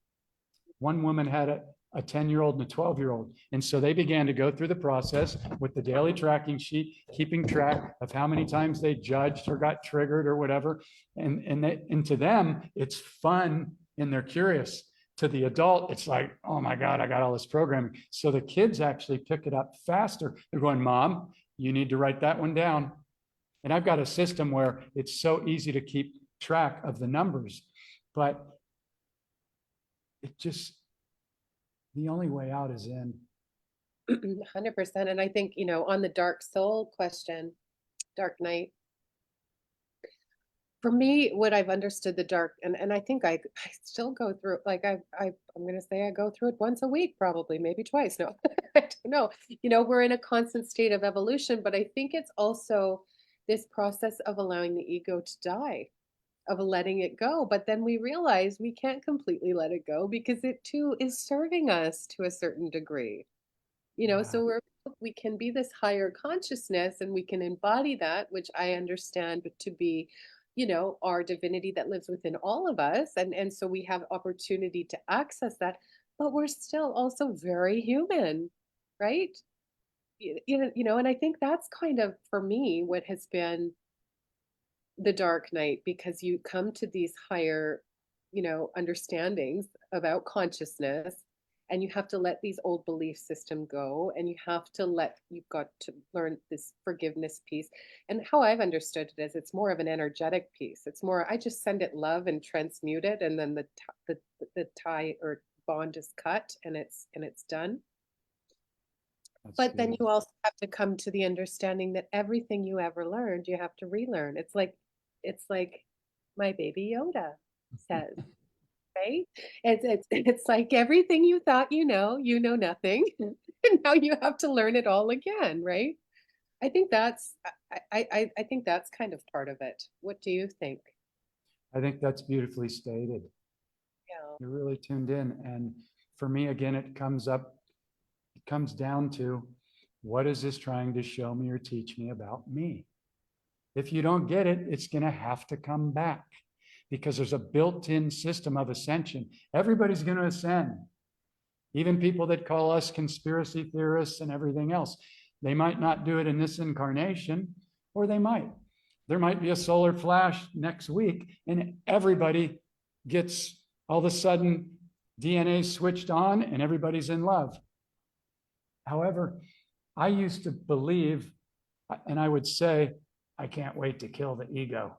One woman had a 10-year-old and a 12-year-old. And so they began to go through the process with the daily tracking sheet, keeping track of how many times they judged or got triggered or whatever. And to them, it's fun and they're curious. To the adult, it's like, oh my God, I got all this programming. So the kids actually pick it up faster. They're going, Mom, you need to write that one down. And I've got a system where it's so easy to keep track of the numbers, but it just, the only way out is in. 100%. And I think, on the dark soul question, dark night, for me, what I've understood the dark, and I think I still go through, like I'm going to say I go through it once a week, probably, maybe twice. No, I don't know. We're in a constant state of evolution, but I think it's also this process of allowing the ego to die, of letting it go. But then we realize we can't completely let it go because it too is serving us to a certain degree. Yeah. So we can be this higher consciousness and we can embody that, which I understand to be, our divinity that lives within all of us. And so we have opportunity to access that, but we're still also very human, right? And I think that's kind of, for me, what has been the dark night, because you come to these higher, understandings about consciousness, and you have to let these old belief system go, and you've got to learn this forgiveness piece. And how I've understood it is it's more of an energetic piece. It's more, I just send it love and transmute it, and then the tie or bond is cut, and it's done. But then you also have to come to the understanding that everything you ever learned, you have to relearn. It's like my baby Yoda says, right? It's like everything you thought you know nothing, and now you have to learn it all again, right? I think that's I think that's kind of part of it. What do you think? I think that's beautifully stated. Yeah. You're really tuned in. And for me, again, it comes down to, what is this trying to show me or teach me about me? If you don't get it, it's going to have to come back, because there's a built-in system of ascension. Everybody's going to ascend. Even people that call us conspiracy theorists and everything else. They might not do it in this incarnation, or they might. There might be a solar flash next week and everybody gets, all of a sudden, DNA switched on and everybody's in love. However, I used to believe, and I would say, I can't wait to kill the ego.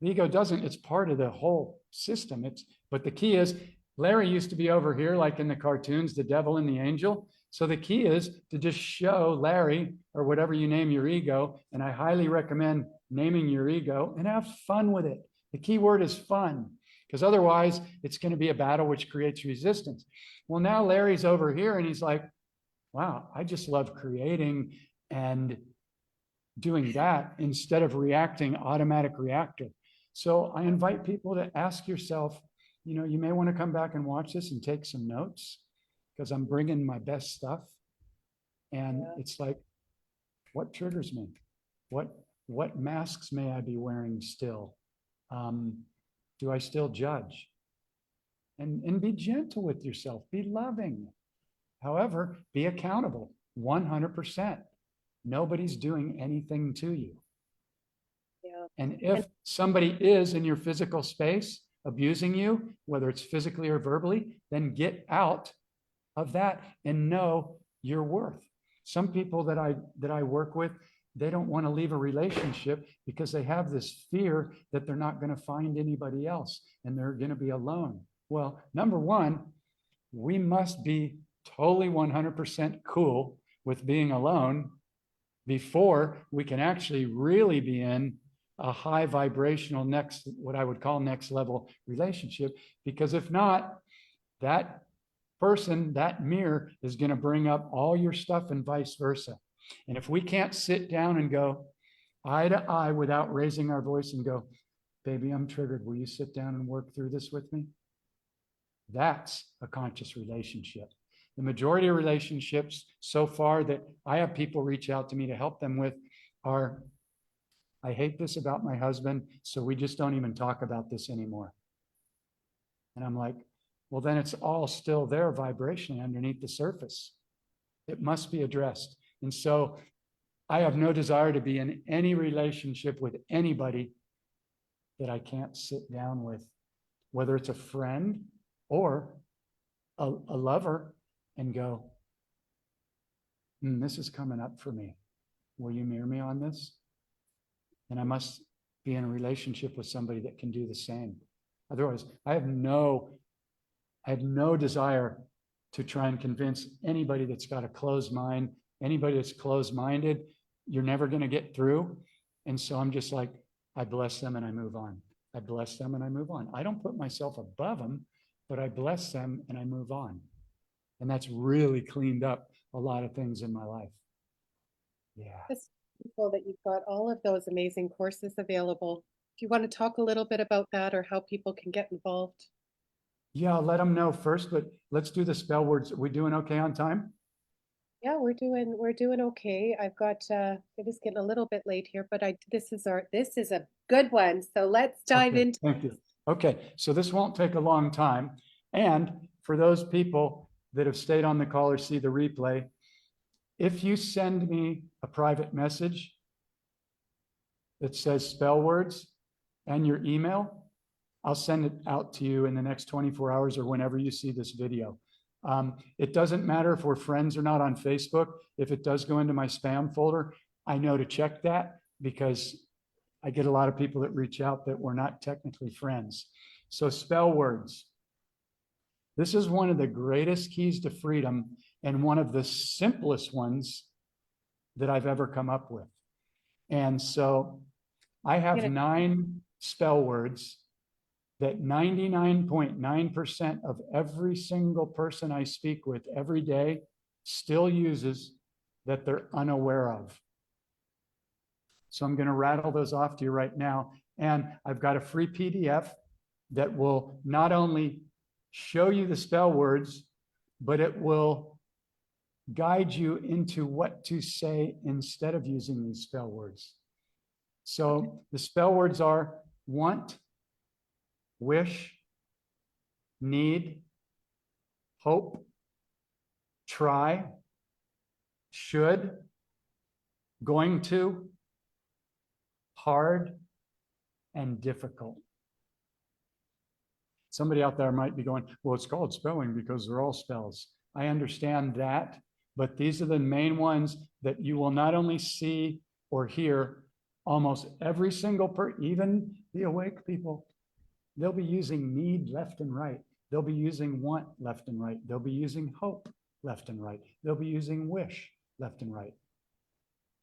The ego doesn't, it's part of the whole system. But the key is, Larry used to be over here, like in the cartoons, the devil and the angel. So the key is to just show Larry or whatever you name your ego. And I highly recommend naming your ego and have fun with it. The key word is fun, because otherwise it's going to be a battle which creates resistance. Well, now Larry's over here and he's like, wow, I just love creating and doing that instead of reacting automatic reactor. So I invite people to ask yourself, you may want to come back and watch this and take some notes, because I'm bringing my best stuff. And it's like, what triggers me? What masks may I be wearing still? Do I still judge? And be gentle with yourself, be loving. However, be accountable 100%. Nobody's doing anything to you. Yeah. And if somebody is in your physical space abusing you, whether it's physically or verbally, then get out of that and know your worth. Some people that I work with, they don't want to leave a relationship because they have this fear that they're not going to find anybody else and they're going to be alone. Well, number one, we must be totally 100% cool with being alone before we can actually really be in a high vibrational what I would call next level relationship. Because if not, that person, that mirror is going to bring up all your stuff and vice versa. And if we can't sit down and go eye to eye without raising our voice and go, baby, I'm triggered. Will you sit down and work through this with me? That's a conscious relationship. The majority of relationships so far that I have people reach out to me to help them with are, I hate this about my husband, so we just don't even talk about this anymore. And I'm like, well, then it's all still there vibrationally underneath the surface. It must be addressed. And so I have no desire to be in any relationship with anybody that I can't sit down with, whether it's a friend or a lover, and go, this is coming up for me. Will you mirror me on this? And I must be in a relationship with somebody that can do the same. Otherwise, I have no desire to try and convince anybody that's got a closed mind, anybody that's closed-minded, you're never going to get through. And so I'm just like, I bless them and I move on. I bless them and I move on. I don't put myself above them, but I bless them and I move on. And that's really cleaned up a lot of things in my life. Yeah. It's wonderful that you've got all of those amazing courses available. Do you want to talk a little bit about that or how people can get involved? Yeah, I'll let them know first, but let's do the spell words. Are we doing okay on time? Yeah, we're doing okay. I've got it is getting a little bit late here, but this is a good one. So let's dive Okay, into thank you. Okay, so this won't take a long time. And for those people that have stayed on the call or see the replay, if you send me a private message that says spell words and your email, I'll send it out to you in the next 24 hours or whenever you see this video. It doesn't matter if we're friends or not on Facebook. If it does go into my spam folder, I know to check that because I get a lot of people that reach out that we're not technically friends. So spell words. This is one of the greatest keys to freedom and one of the simplest ones that I've ever come up with. And so I have 9 spell words that 99.9% of every single person I speak with every day still uses that they're unaware of. So I'm going to rattle those off to you right now. And I've got a free PDF that will not only show you the spell words, but it will guide you into what to say instead of using these spell words. So the spell words are want, wish, need, hope, try, should, going to, hard, and difficult. Somebody out there might be going, well, it's called spelling because they're all spells. I understand that, but these are the main ones that you will not only see or hear almost every single even the awake people, they'll be using need left and right. They'll be using want left and right. They'll be using hope left and right. They'll be using wish left and right.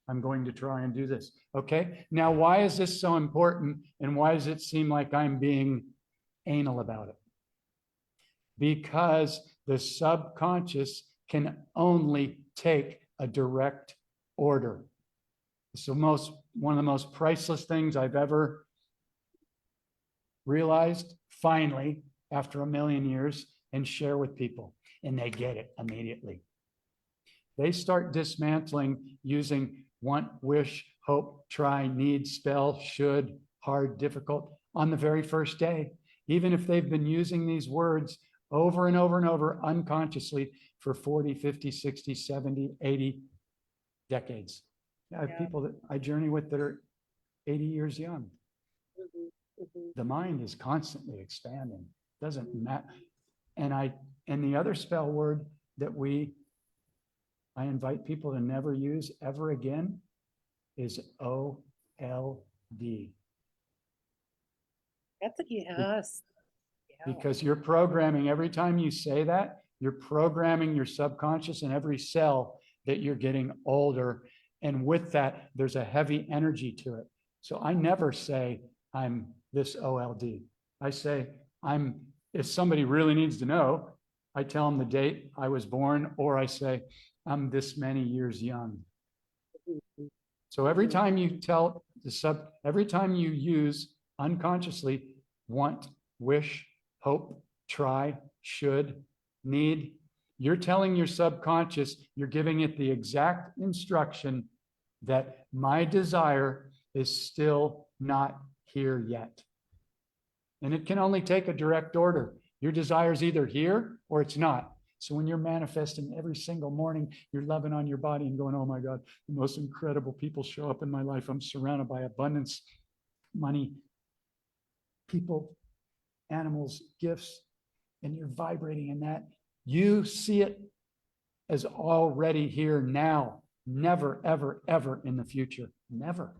I'm going to try and do this. Okay. Now, why is this so important? And why does it seem like I'm being anal about it? Because the subconscious can only take a direct order. So one of the most priceless things I've ever realized, finally, after a million years, and share with people, and they get it immediately. They start dismantling using want, wish, hope, try, need, spell, should, hard, difficult on the very first day, even if they've been using these words over and over and over unconsciously for 40, 50, 60, 70, 80 decades. I have people that I journey with that are 80 years young. The mind is constantly expanding. Doesn't matter. And the other spell word that I invite people to never use ever again is OLD. That's a yes. Because you're programming, every time you say that, you're programming your subconscious in every cell that you're getting older. And with that, there's a heavy energy to it. So I never say I'm this OLD. I say if somebody really needs to know, I tell them the date I was born, or I say, I'm this many years young. So every time you every time you use unconsciously want, wish, hope, try, should, need, you're telling your subconscious, you're giving it the exact instruction that my desire is still not here yet. And it can only take a direct order. Your desire is either here or it's not. So when you're manifesting every single morning, you're loving on your body and going, oh my God, the most incredible people show up in my life. I'm surrounded by abundance, money, people, animals, gifts, and you're vibrating in that. You see it as already here now, never, ever, ever in the future. Never.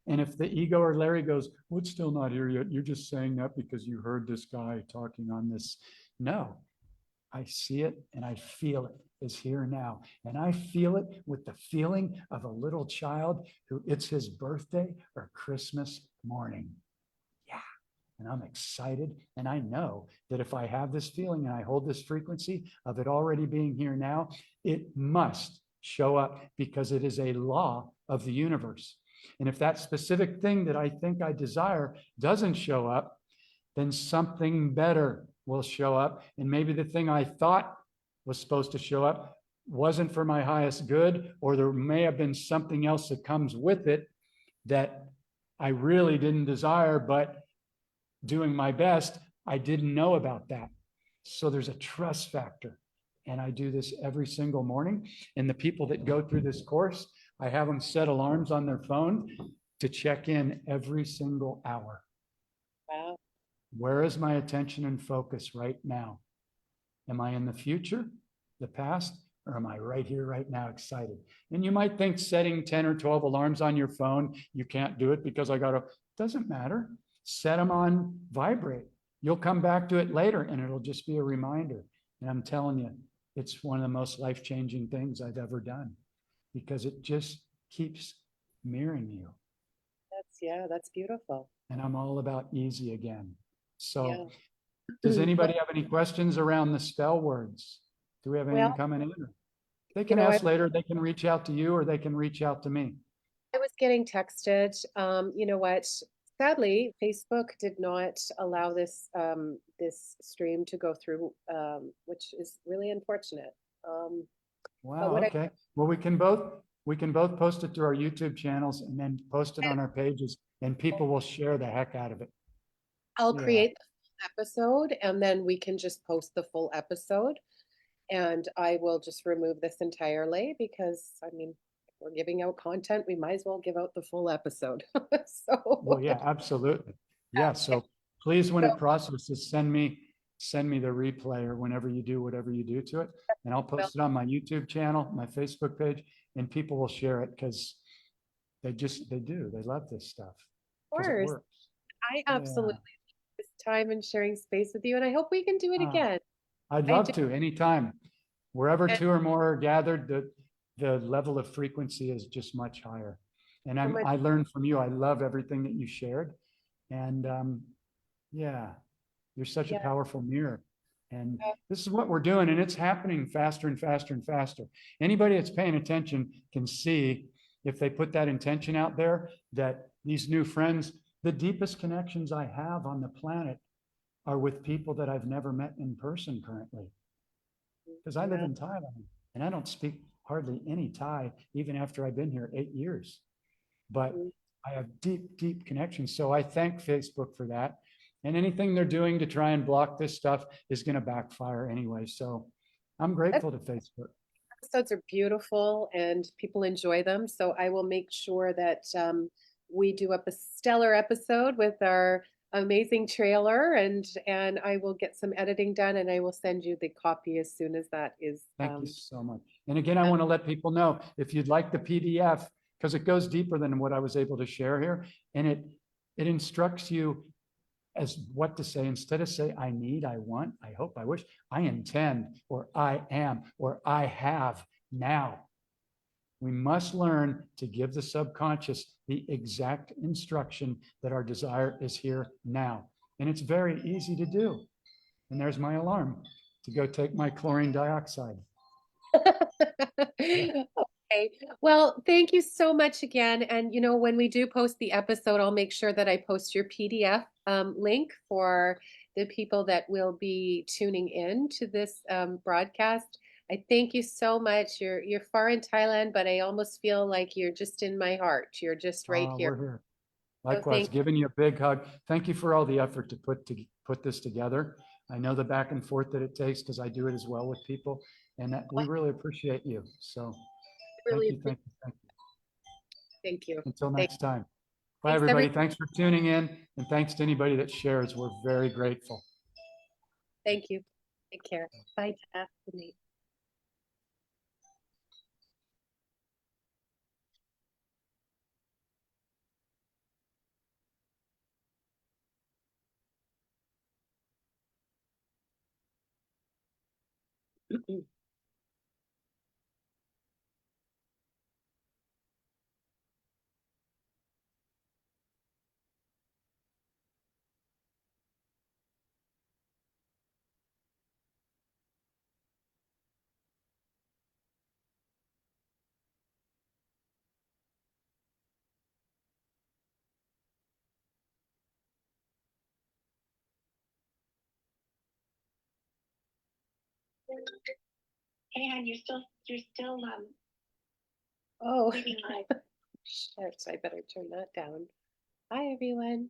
And if the ego or Larry goes, well, it's still not here yet, you're just saying that because you heard this guy talking on this. No, I see it and I feel it is here now. And I feel it with the feeling of a little child who it's his birthday or Christmas morning. Yeah. And I'm excited. And I know that if I have this feeling and I hold this frequency of it already being here now, it must show up because it is a law of the universe. And if that specific thing that I think I desire doesn't show up, then something better will show up. And maybe the thing I thought was supposed to show up wasn't for my highest good, or there may have been something else that comes with it that I really didn't desire, but doing my best, I didn't know about that. So there's a trust factor. And I do this every single morning. And the people that go through this course, I have them set alarms on their phone to check in every single hour. Wow. Where is my attention and focus right now? Am I in the future, the past, or am I right here, right now, excited? And you might think setting 10 or 12 alarms on your phone, you can't do it because doesn't matter. Set them on vibrate. You'll come back to it later and it'll just be a reminder. And I'm telling you, it's one of the most life-changing things I've ever done because it just keeps mirroring you. That's beautiful. And I'm all about easy again. So Yeah. does anybody have any questions around the spell words? Do we have anything coming in? They can ask later. They can reach out to you or they can reach out to me. I was getting texted. You know what? Sadly, Facebook did not allow this this stream to go through, which is really unfortunate. Wow. Okay. Well, we can both post it to our YouTube channels and then post it on our pages, and people will share the heck out of it. I'll create the full episode, and then we can just post the full episode. And I will just remove this entirely because, I mean, if we're giving out content, we might as well give out the full episode. Well, yeah, absolutely. Yeah. So please, when it processes, send me the replay or whenever you do whatever you do to it, and I'll post it on my YouTube channel, my Facebook page, and people will share it because they love this stuff. Of course. It works. I absolutely love this time and sharing space with you, and I hope we can do it again. I'd love to anytime. Wherever And two or more are gathered, the level of frequency is just much higher. And so much, I learned from you. I love everything that you shared. And yeah, you're such a yeah, powerful mirror. And this is what we're doing, and it's happening faster and faster and faster. Anybody that's paying attention can see, if they put that intention out there, that these new friends, the deepest connections I have on the planet are with people that I've never met in person currently. Because I live yeah. in Thailand and I don't speak hardly any Thai, even after I've been here 8 years. But Mhm. I have deep, deep connections. So I thank Facebook for that. And anything they're doing to try and block this stuff is going to backfire anyway. So I'm grateful to Facebook. Episodes are beautiful and people enjoy them. So I will make sure that we do up a stellar episode with our amazing trailer, and I will get some editing done, and I will send you the copy as soon as that is Thank you so much. And again, I want to let people know, if you'd like the PDF, because it goes deeper than what I was able to share here, and it instructs you as what to say. Instead of say, I need, I want, I hope, I wish, I intend, or I am, or I have now. We must learn to give the subconscious the exact instruction that our desire is here now. And it's very easy to do. And there's my alarm to go take my chlorine dioxide. Yeah. Okay. Well, thank you so much again. And when we do post the episode, I'll make sure that I post your PDF link for the people that will be tuning in to this broadcast. I thank you so much. You're far in Thailand, but I almost feel like you're just in my heart. You're just right here. We're here. So Likewise, thank giving you a big hug. Thank you for all the effort to put this together. I know the back and forth that it takes, because I do it as well with people, and that we really appreciate you. So really thank you, appreciate. thank you, thank you. Thank you. Until Thank, next time. Bye, thanks everybody. every. Thanks for tuning in, and thanks to anybody that shares. We're very grateful. Thank you. Take care. Bye, Jeff. Good night. Hey, hon, you're still Oh, reading live. shit. I better turn that down. Bye, everyone.